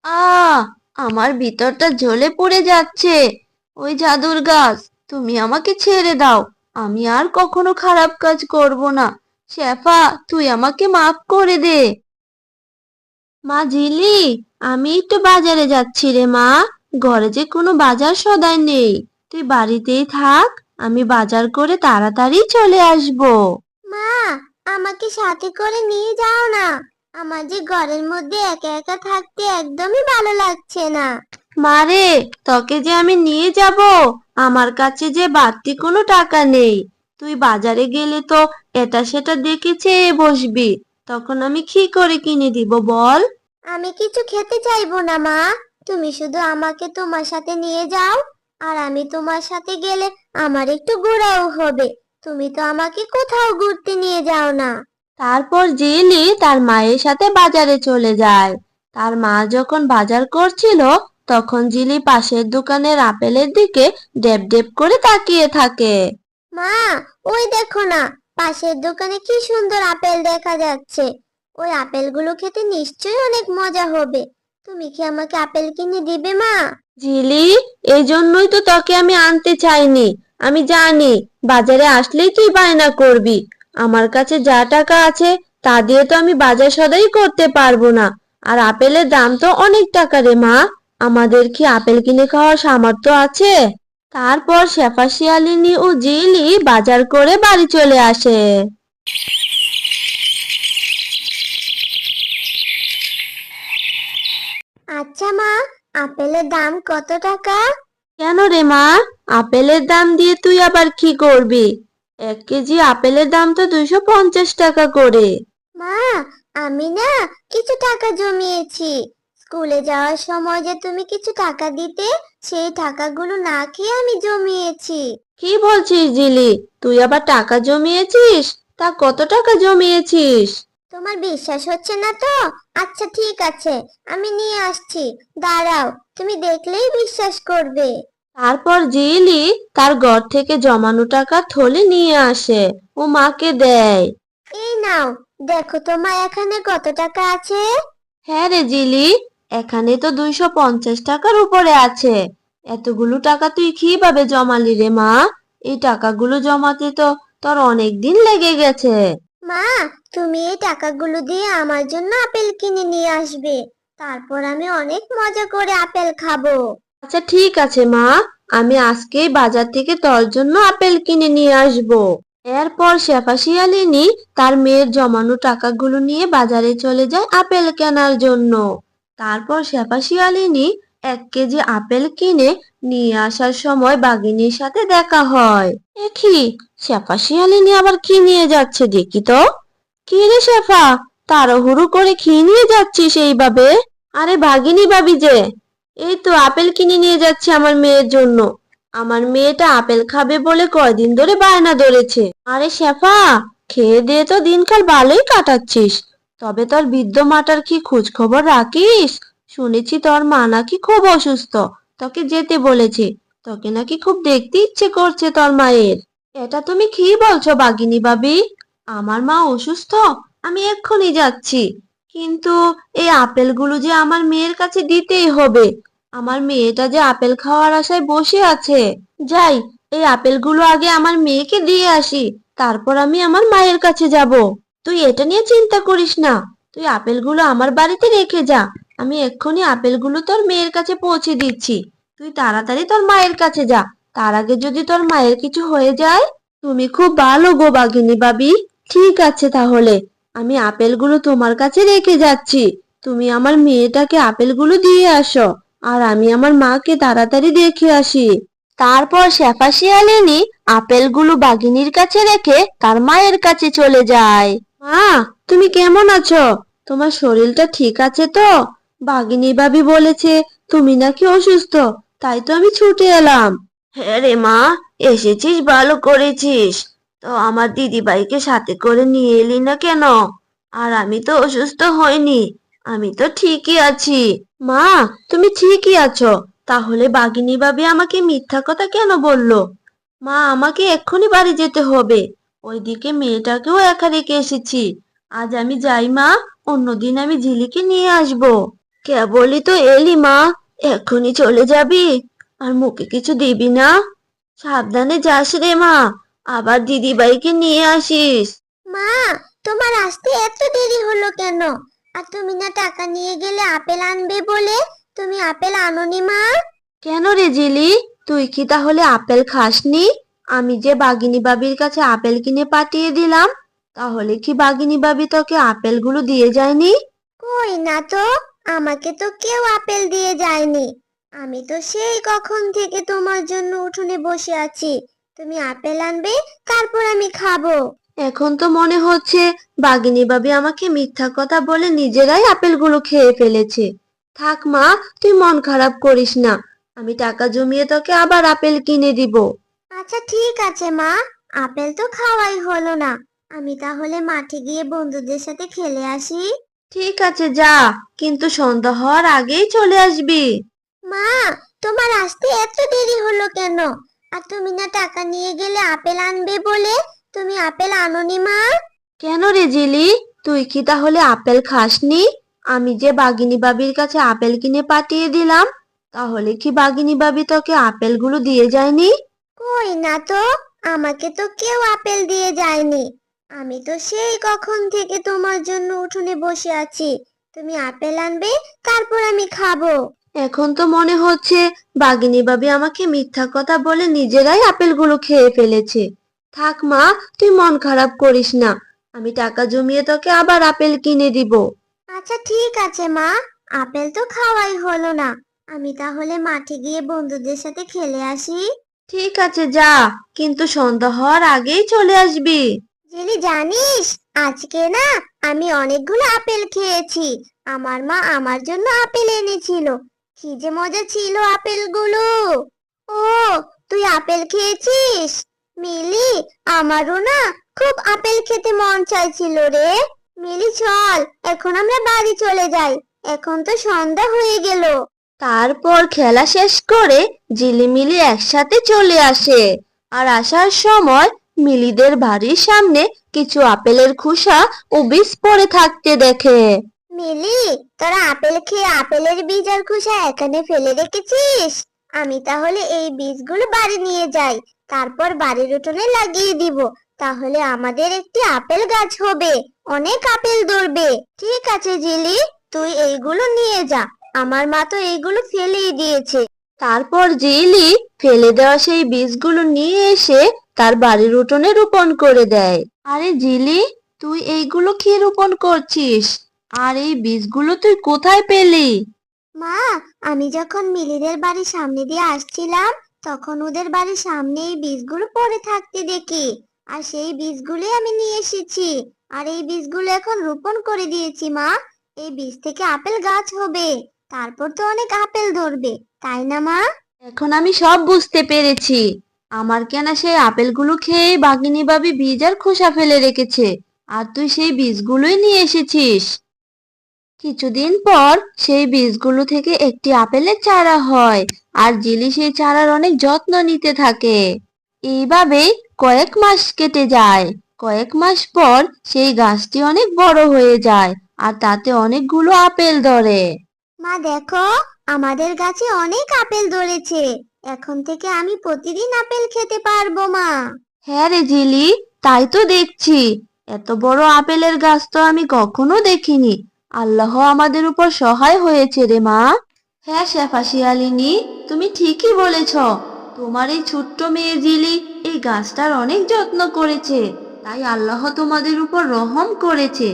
আহ আমার ভিতরটা জ্বলে পড়ে যাচ্ছে। ওই জাদুর গাছ, তুমি আমাকে ছেড়ে দাও। আমি আর কখনো খারাপ কাজ করব না। শেফা, তুই আমাকে মাফ করে দে। মা ঝিলি, আমি একটু বাজারে যাচ্ছি রে মা। ঘরে যে কোনো বাজার সদাই নেই। তুই বাড়িতেই থাক, আমি বাজার করে তাড়াতাড়ি চলে আসবো। মা, আমাকে সাথে করে নিয়ে যাও না। আমার যে ঘরের মধ্যে একা একা থাকতে একদমই ভালো লাগছে না। মারে, তোকে যে আমি নিয়ে যাব, আমার কাছে যে বাড়তি কোনো টাকা নেই। তুই বাজারে গেলে তো এটা সেটা দেখে চেয়ে বসবি, তখন আমি কি করে কিনে দিব বল? আমি কিছু খেতে চাইবো না মা। তুমি শুধু আমাকে তোমার সাথে নিয়ে যাও, আর আমি তোমার সাথে গেলে আমার একটু ঘোরাও হবে। তুমি তো আমাকে কোথাও ঘুরতে নিয়ে যাও না। তারপর জিলি তার মায়ের সাথে বাজারে চলে যায়। তার মা যখন বাজার করছিল, তখন জিলি পাশের দোকানের আপেলের দিকে ডেব ডেব করে তাকিয়ে থাকে। মা, ওই দেখো না, পাশের দোকানে কি সুন্দর আপেল দেখা যাচ্ছে। ওই আপেলগুলো খেতে নিশ্চয়ই অনেক মজা হবে। তুমি কি আমাকে আপেল কিনে দিবে মা? ঝিলি, এই জন্যই তো তোকে আমি আনতে চাইনি। আমি জানি বাজারে আসলেই তুই বায়না করবি। আমার কাছে যা টাকা আছে তা দিয়ে তো আমি বাজার সদাই করতে পারবো না। আর আপেলের দাম তো অনেক টাকা রে মা। আমাদের কি আপেল কিনে খাওয়ার সামর্থ্য আছে? তারপর শেফা শিয়ালিনী ও জিলি বাজার করে বাড়ি চলে আসে। আচ্ছা মা, আপেলের দাম কত টাকা? কেন রে মা, আপেলের দাম দিয়ে তুই আবার কি করবি? 1 কেজি আপেলের দাম তো 250 টাকা করে। মা, আমি না কিছু টাকা জমিয়েছি। স্কুলে যাওয়ার সময় যে তুমি কিছু টাকা দিতে, সেই টাকাগুলো না খেয়ে আমি জমিয়েছি। কি বলছিস জিলি, তুই আবার টাকা জমিয়েছিস? তা কত টাকা জমিয়েছিস? তোমার বিশ্বাস হচ্ছে না তো? আচ্ছা ঠিক আছে, আমি নিয়ে আসছি। দাঁড়াও, তুমি দেখলেই বিশ্বাস করবে। তারপর জিলি তার ঘর থেকে জমানো টাকা থলে নিয়ে আসে ও মাকে দেয়। এই নাও, দেখো তোমার এখানে কত টাকা আছে। হ্যাঁ রে জিলি, এখানে তো 250 টাকার উপরে আছে। এতগুলো টাকা তুই কিভাবে জমালি রে মা? এই টাকাগুলো জমাতে তো তোর অনেক দিন লেগে গেছে। মা, তুমি এই টাকাগুলো দিয়ে আমার জন্য আপেল কিনে নিয়ে আসবে। তারপর আমি অনেক মজা করে আপেল খাবো। আচ্ছা ঠিক আছে মা, আমি আজকেই বাজার থেকে তোর জন্য আপেল কিনে নিয়ে আসবো। এরপর শেফা শিয়ালিনী তার মেয়ের জমানো টাকাগুলো নিয়ে বাজারে চলে যায় আপেল কেনার জন্য। তারপর শেফা শিয়ালিনী 1 কেজি আপেল কিনে নিয়ে আসার সময় বাঘিনীর সাথে দেখা হয়। এ কি, শেফা শিয়ালিনী আবার কি নিয়ে যাচ্ছে দেখি তো। কি রে শেফা, তাড়াহুড়ো করে কি নিয়ে যাচ্ছিস এইভাবে? আরে ভাগিনী ভাবি যে, এই তো আপেল কিনে নিয়ে যাচ্ছে আমার মেয়ের জন্য। আমার মেয়েটা আপেল খাবে বলে কয়দিন ধরে বায়না ধরেছে। আরে শেফা, খেয়ে দিয়ে তো দিনকাল ভালোই কাটাচ্ছিস। তবে তোর বৃদ্ধ মাটার কি খোঁজ খবর রাখিস? শুনেছি তোর মা নাকি খুব অসুস্থ, তোকে যেতে বলেছে। তোকে নাকি খুব দেখতে ইচ্ছে করছে তোর মায়ের। এটা তুমি কি বলছো বাগিনী ভাবি? আমার মা অসুস্থ? আমি এক্ষুনি যাচ্ছি। কিন্তু এই আপেলগুলো যে আমার মেয়ের কাছে দিতেই হবে। আমার মেয়েটা যে আপেল খাওয়ার আশায় বসে আছে। যাই, এই আপেলগুলো আগে আমার মেয়েকে দিয়ে আসি, তারপর আমি আমার মায়ের কাছে যাব। তুই এটা নিয়ে চিন্তা করিস না। তুই আপেলগুলো আমার বাড়িতে রেখে যা। আমি এক্ষুনি আপেলগুলো তোর মেয়ের কাছে পৌঁছে দিচ্ছি। তুই তাড়াতাড়ি তোর মায়ের কাছে যা। তার আগে যদি তোর মায়ের কিছু হয়ে যায়। তুমি খুব ভালো গো বাঘিনী ভাবি। ঠিক আছে তাহলে, আমি আপেলগুলো তোমার কাছে রেখে যাচ্ছি। তুমি আমার মেয়েটাকে আপেলগুলো দিয়ে আসো, আর আমি আমার মাকে তাড়াতাড়ি দেখে আসি। তারপর শেফা শিয়ালিনী আপেলগুলো বাঘিনীর কাছে রেখে তার মায়ের কাছে চলে যায়। মা, তুমি কেমন আছো? তোমার শরীরটা ঠিক আছে তো? বাঘিনী ভাবি বলেছে তুমি নাকি অসুস্থ, তাই তো আমি ছুটে এলাম। হ্যাঁ রে মা, এসেছিস ভালো করেছিস। তো আমার দিদিভাইকে সাথে করে নিয়ে এলি না কেন? আর আমি তো অসুস্থ হইনি, আমি তো ঠিকই আছি। মা, তুমি ঠিকই আছো, তাহলে বাঘিনী ভাবি আমাকে মিথ্যা কথা কেন বললো? মা, আমাকে এক্ষুনি বাড়ি যেতে হবে। ওইদিকে মেয়েটাকেও একা রেখে এসেছি। আজ আমি যাই মা, অন্যদিন আমি ঝিলিকে নিয়ে আসবো। কেবলই তো এলি মা, এখনই চলে যাবি? আর মুখে কিছু দিবি না? সাবধানে যাস রে মা, আবার দিদিভাইকে নিয়ে আসিস। মা, তোমার আসতে এত দেরি হলো কেন? আর তুমি না টাকা নিয়ে গেলে আপেল আনবে বলে, তুমি আপেল আনোনি মা? কেন রে জিলি, তুই কি তাহলে আপেল খাসনি? আমি যে বাগিনী বাবির কাছে আপেল কিনে পাঠিয়ে দিলাম, তাহলে কি বাগিনী বাবি তোকে আপেলগুলো দিয়ে যায়নি? কই না তো, আমাকে তো কেউ আপেল দিয়ে যায়নি। আমি তো সেই কখন থেকে তোমার জন্য উঠোনে বসে আছি। তুমি আপেল আনবে, তারপর আমি খাবো। এখন তো মনে হচ্ছে বাগিনী বাবি আমাকে মিথ্যা কথা বলে নিজেরাই আপেলগুলো খেয়ে ফেলেছে। থাক মা, তুই মন খারাপ করিস না, আমি টাকা জমিয়ে তোকে আবার আপেল কিনে দিব। আচ্ছা ঠিক আছে মা, আপেল তো খাওয়াই হলো না। আমি তাহলে মাঠে গিয়ে বন্ধুদের সাথে খেলে আসি। ঠিক আছে যা, কিন্তু সন্ধ্যা হওয়ার আগেই চলে আসবি। মা, তোমার আসতে এত দেরি হলো কেন? আর তুমি না টাকা নিয়ে গেলে আপেল আনবে বলে, তুমি আপেল আনোনি মা? কেন রে জিলি, তুই কি তাহলে আপেল খাসনি? আমি যে বাগিনী বাবির কাছে আপেল কিনে পাঠিয়ে দিলাম, তাহলে কি বাগিনী বাবি তোকে আপেলগুলো দিয়ে যায়নি? কই না তো, আমাকে তো কেউ আপেল দিয়ে যায়নি। আমি তো সেই কখন থেকে তোমার জন্য উঠোনে বসে আছি। তুমি আপেল আনবে, তারপর আমি খাবো। এখন তো মনে হচ্ছে বাগিনী বাবি আমাকে মিথ্যা কথা বলে নিজেরাই আপেলগুলো খেয়ে ফেলেছে। থাক মা, তুই মন খারাপ করিস না, আমি টাকা জমিয়ে তোকে আবার আপেল কিনে দিব। আচ্ছা ঠিক আছে মা, আপেল তো খাওয়াই হলো না। আমি তাহলে মাঠে গিয়ে বন্ধুদের সাথে খেলে আসি। ঠিক আছে যা, কিন্তু সন্ধ্যা হওয়ার আগেই চলে আসবি। জেলি জানিস, আজকে না আমি অনেকগুলো আপেল খেয়েছি। আমার মা আমার জন্য আপেল এনেছিল। কি যে মজা ছিল আপেলগুলো! ও, তুই আপেল খেয়েছিস? মিলি, আমারও না খুব আপেল খেতে মন চাইছিল রে। মিলি চল, এখন আমরা বাড়ি চলে যাই। এখন তো সন্ধ্যা হয়ে গেল। তারপর খেলা শেষ করে ঝিলিমিলি একসাথে চলে আসে। আর আসার সময় মিলিদের বাড়ির সামনে কিছু আপেলের খোসা ও বীজ পড়ে থাকতে দেখে। মিলি, তোরা আপেল খেয়ে আপেলের বীজ আর খোসা এখানে ফেলে রেখেছিস? আমি তাহলে এই বীজগুলো বাড়ি নিয়ে যাই, তারপর বাড়ির উঠোনে লাগিয়ে দিব। তাহলে আমাদের একটি আপেল গাছ হবে, অনেক আপেল ধরবে। ঠিক আছে জিলি, তুই এইগুলো নিয়ে যা। আমার মা তো এইগুলো ফেলেই দিয়েছে। তারপর জিলি ফেলে দেওয়া সেই বীজগুলো নিয়ে এসে তার বাড়ির উঠোনে রোপণ করে দেয়। আরে জিলি, তুই এইগুলো কি রোপণ করছিস? আর এই বীজগুলো তুই কোথায় পেলি? মা, আমি যখন মিলিদের বাড়ির সামনে দিয়ে আসছিলাম, তখন ওদের বাড়ির সামনে এই বীজগুলো পড়ে থাকতে দেখি। আর সেই বীজগুলোই আমি নিয়ে এসেছি। আর এই বীজগুলো এখন রোপণ করে দিয়েছি মা। এই বীজ থেকে আপেল গাছ হবে, তারপর তো অনেক আপেল ধরবে, তাই না মা? এখন আমি সব বুঝতে পেরেছি। আমার কেনা সেই আপেলগুলো খেয়ে বাঘিনী ভাবি বীজ আর খোসা ফেলে রেখেছে, আর তুই সেই বীজগুলোই নিয়ে এসেছিস। কিছুদিন পর সেই বীজগুলো থেকে একটি আপেলের চারা হয়, আর জিলি সেই চারার অনেক যত্ন নিতে থাকে। এইভাবেই কয়েক মাস কেটে যায়। কয়েক মাস পর সেই গাছটি অনেক বড় হয়ে যায়, আর তাতে অনেকগুলো আপেল ধরে। মা দেখো, আমাদের গাছে অনেক আপেল ধরেছে। এখন থেকে আমি প্রতিদিন আপেল খেতে পারবো মা। হ্যাঁ রে জিলি, তাই তো দেখছি। এত বড় আপেলের গাছ তো আমি কখনো দেখিনি। আল্লাহ আমাদের উপর সহায় হয়েছে রে মা। হ্যাঁ শেফা শিয়ালিনী, তুমি ঠিকই বলেছ। তোমার এই ছোট্ট মেয়ে জিলি এই গাছটার অনেক যত্ন করেছে, তাই আল্লাহ তোমাদের উপর রহম করেছে।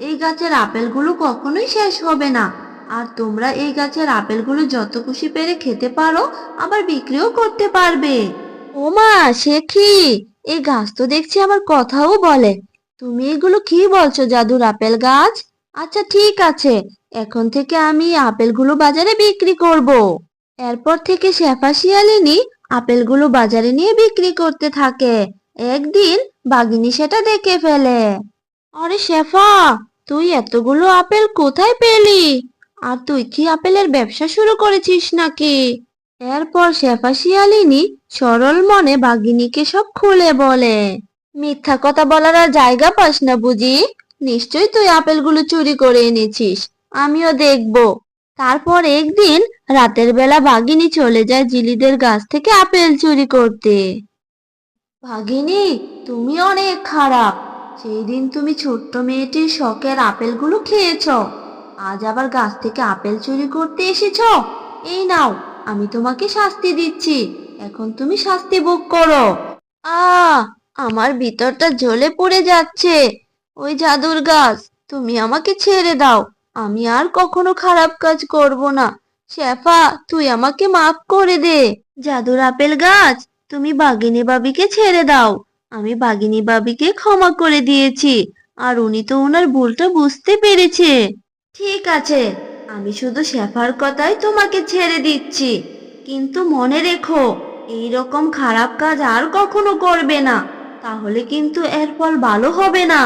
এই গাছের আপেলগুলো কখনোই শেষ হবে না। আর তোমরা এই গাছের আপেলগুলো যত খুশি পেরে খেতে পারো, আবার বিক্রিও করতে পারবে। ও মা, সে কি? এই গাছ তো দেখছি আবার কথাও বলে। তুমি এগুলো কি বলছো, জাদুর আপেল গাছ? আচ্ছা ঠিক আছে, এখন থেকে আমি এই আপেলগুলো বাজারে বিক্রি করব। এরপর থেকে শেফা শিয়ালিনী আপেলগুলো বাজারে নিয়ে বিক্রি করতে থাকে। একদিন বাঘিনী সেটা দেখে ফেলে। আরে শেফা, তুই এতগুলো আপেল কোথায় পেলি? আর তুই কি আপেলের ব্যবসা শুরু করেছিস নাকি? এরপর শেফা শিয়ালিনী সরল মনে বাঘিনীকে সব খুলে বলে। মিথ্যা কথা বলার আর জায়গা পাস না বুঝি? নিশ্চয়ই তুই আপেলগুলো চুরি করে এনেছিস, আমিও দেখব। তারপর একদিন রাতের বেলা বাঘিনী চলে যায় জিলিদের গাছ থেকে আপেল চুরি করতে। ভাগিনী, তুমি অনেক খারাপ। সেই দিন তুমি ছোট্ট মেয়েটির শখের আপেলগুলো খেয়েছো, আজ আবার গাছ থেকে আপেল চুরি করতে এসেছো। এই নাও, আমি তোমাকে শাস্তি দিচ্ছি, এখন তুমি শাস্তি ভোগ করো। আ আমার ভিতরটা জ্বলে পুড়ে যাচ্ছে। ওই জাদুর গাছ, তুমি আমাকে ছেড়ে দাও, আমি আর কখনো খারাপ কাজ করব না। শেফা, তুই আমাকে মাফ করে দে। জাদুর আপেল গাছ, তুমি বাঘিনী বাবিকে ছেড়ে দাও। আমি বাঘিনী বাবিকে ক্ষমা করে দিয়েছি, আর উনি তো ওনার ভুলটা বুঝতে পেরেছে। ঠিক আছে, আমি শুধু শেফার কথাই তোমাকে ছেড়ে দিচ্ছি, কিন্তু মনে রেখো, এই রকম খারাপ কাজ আর কখনো করবে না, তাহলে কিন্তু এর ফল ভালো হবে না।